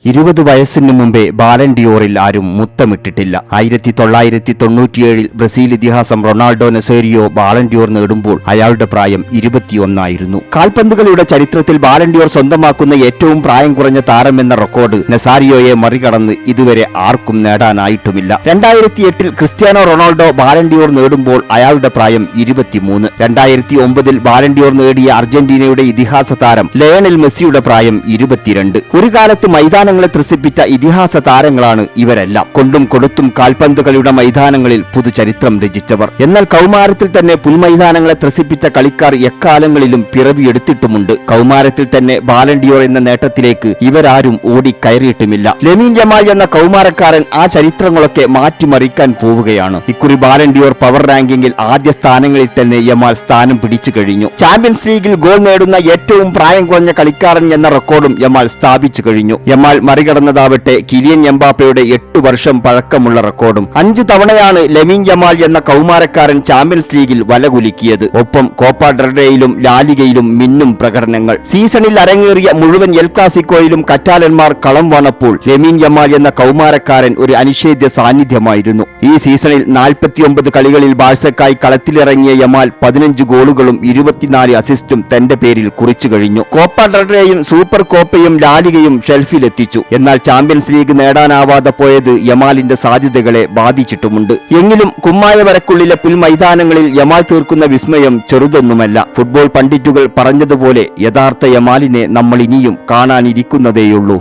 20 വയസ്സിനു മുമ്പേ ബാലൻ ഡിയോറിൽ ആരും മുത്തമിട്ടിട്ടില്ല. 1997 ബ്രസീൽ ഇതിഹാസം റൊണാൾഡോ നസേരിയോ ബാലൻ ഡിയോർ നേടുമ്പോൾ അയാളുടെ പ്രായം 21 ആയിരുന്നു. കാൽപന്തുകളുടെ ചരിത്രത്തിൽ ബാലൻ ഡിയോർ സ്വന്തമാക്കുന്ന ഏറ്റവും പ്രായം കുറഞ്ഞ താരമെന്ന റെക്കോർഡ് നസാരിയോയെ മറികടന്ന് ഇതുവരെ ആർക്കും നേടാനായിട്ടുമില്ല. 2008 ക്രിസ്ത്യാനോ റൊണാൾഡോ ബാലൻ ഡിയോർ നേടുമ്പോൾ അയാളുടെ പ്രായം 23. 2009 ബാലൻ ഡിയോർ നേടിയ അർജന്റീനയുടെ ഇതിഹാസ താരം ലയണൽ മെസ്സിയുടെ പ്രായം 22. ഒരു കാലത്ത് മൈതാനങ്ങളെ ത്രസിപ്പിച്ച ഇതിഹാസ താരങ്ങളാണ് ഇവരെല്ലാം. കൊണ്ടും കൊടുത്തും കാൽപന്തുകളുടെ മൈതാനങ്ങളിൽ പുതുചരിത്രം രചിച്ചവർ. എന്നാൽ കൗമാരത്തിൽ തന്നെ പുൽമൈതാനങ്ങളെ ത്രസിപ്പിച്ച കളിക്കാർ എക്കാലങ്ങളിലും പിറവിയെടുത്തിട്ടുമുണ്ട്. കൗമാരത്തിൽ തന്നെ ബാലൻ ഡിയോർ എന്ന നേട്ടത്തിലേക്ക് ഇവരാരും ഓടിക്കയറിയിട്ടുമില്ല. ലെമീൻ യമാൽ എന്ന കൗമാരക്കാരൻ ആ ചരിത്രങ്ങളൊക്കെ മാറ്റിമറിക്കാൻ പോവുകയാണ്. ഇക്കുറി ബാലൻ ഡിയോർ പവർ റാങ്കിങ്ങിൽ ആദ്യ സ്ഥാനങ്ങളിൽ തന്നെ യമാൽ സ്ഥാനം പിടിച്ചു കഴിഞ്ഞു. ചാമ്പ്യൻസ് ലീഗിൽ ഗോൾ നേടുന്ന ഏറ്റവും പ്രായം കുറഞ്ഞ കളിക്കാരൻ എന്ന റെക്കോർഡും യമാൽ സ്ഥാപിച്ചു കഴിഞ്ഞു. യമാൽ മറികടന്നതാവട്ടെ കിലിയൻ എംബാപ്പയുടെ 8 വർഷം പഴക്കമുള്ള റെക്കോർഡും. 5 തവണയാണ് ലെമീൻ യമാൽ എന്ന കൗമാരക്കാരൻ ചാമ്പ്യൻസ് ലീഗിൽ വലകുലുക്കിയത്. ഒപ്പം കോപ്പ ഡെൽറേയിലും ലാലിഗയിലും മിന്നും പ്രകടനങ്ങൾ. സീസണിൽ അരങ്ങേറിയ മുഴുവൻ എൽ ക്ലാസിക്കോയിലും കറ്റാലന്മാർ കളം വന്നപ്പോൾ ലെമീൻ യമാൽ എന്ന കൗമാരക്കാരൻ ഒരു അനിഷേധ്യ സാന്നിധ്യമായിരുന്നു. ഈ സീസണിൽ 49 കളികളിൽ ബാഴ്സക്കായി കളത്തിലിറങ്ങിയ യമാൽ 15 ഗോളുകളും 24 അസിസ്റ്റും തന്റെ പേരിൽ കുറിച്ചു കഴിഞ്ഞു. കോപ്പ ഡെൽറേയും സൂപ്പർ കോപ്പയും ലാലിഗയും ഷെൽഫിലെത്തിച്ചു. എന്നാൽ ചാമ്പ്യൻസ് ലീഗ് നേടാനാവാതെ പോയത് യമാലിന്റെ സാധ്യതകളെ ബാധിച്ചിട്ടുമുണ്ട്. എങ്കിലും കുമ്മായ വരക്കുള്ളിലെ പുൽമൈതാനങ്ങളിൽ യമാൽ തീർക്കുന്ന വിസ്മയം ചെറുതൊന്നുമല്ല. ഫുട്ബോൾ പണ്ഡിറ്റുകൾ പറഞ്ഞതുപോലെ യഥാർത്ഥ യമാലിനെ നമ്മൾ ഇനിയും കാണാനിരിക്കുന്നതേയുള്ളൂ.